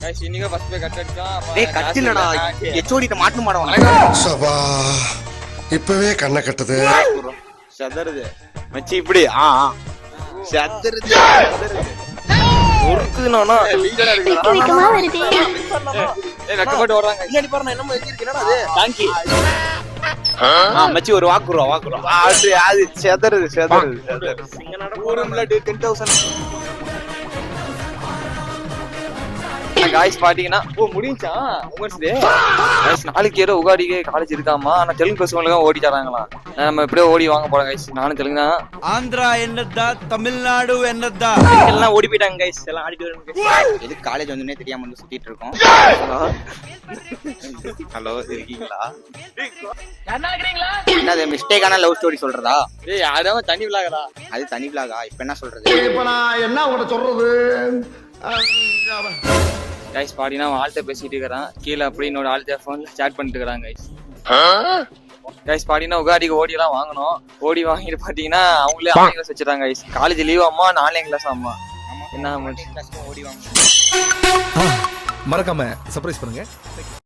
Guys இன்னைக்கு first பே cut அடிச்சோம். டேய் cut இல்லடா. HOD ட்ட மாட்டு மாடவா. சபா. இப்பவே கண்ண கட்டுது. சதறுது. மச்சி இப்படி. சதறுது. ஒருக்குனானா லீடரா இருக்கா. வைக்கமா வருது. ஏய் வெக்கப்பட்டு ஓடுறாங்க. இல்லடி பாரு நான் என்னமோ எழுதி இருக்கேனடா அது. டாங்கி. மச்சி ஒரு வாக்குறோம். அது சதறுது. சிங்க நட போறோம்ல 10000. गाइस பாத்தீங்கன்னா முடிஞ்சா உமர்ஸ் டே गाइस நாளைக்கு ஏதோ உகாடிக்கு காலேஜ் இருக்காமா. ஆனா தெலுங்கு பசங்களுக்கு ஓடி தராங்களாம். நம்ம எப்படியோ ஓடி வாங்க போறோம் गाइस. நானும் தெலுங்கு தான். ஆந்திரா என்னடா தமிழ்நாடு என்னடா எல்லாம் ஓடி போய்ட்டாங்க गाइस. எல்லாம் ஆடிட்டு வராங்க. எது காலேஜ் வந்தனே தெரியாம வந்து சுத்திட்டு இருக்கோம். ஹலோ இருக்கீங்களா? என்னது மிஸ்டேக்கான லவ் ஸ்டோரி சொல்றதா? ஏய் யாரோ தண்ணி விலாகடா. அது தனி விலாகா? இப்ப என்ன சொல்றது? இப்ப நான் என்ன உங்களை சொல்றது? गाइस பாத்தீங்கன்னா ஆள்கிட்ட பேசிட்டு இருக்கறான். கீழ அப்படி என்னோட ஆள்கிட்ட போன்ல சாட் பண்ணிட்டு இருக்கறான் गाइस. गाइस பாத்தீங்கன்னா உகாடிக்கு ஓடி எல்லாம் வாங்கணும். ஓடி வாங்கிட்டு பாத்தீங்கன்னா அவங்களே ஆன்லைன் கிளாஸ் வச்சிட்டாங்க गाइस. காலேஜ் லீவ் அம்மா ஆன்லைன் கிளாஸ் அம்மா. என்ன ஓடி வாங்க. மறக்காம சர்ப்ரைஸ் பண்ணுங்க.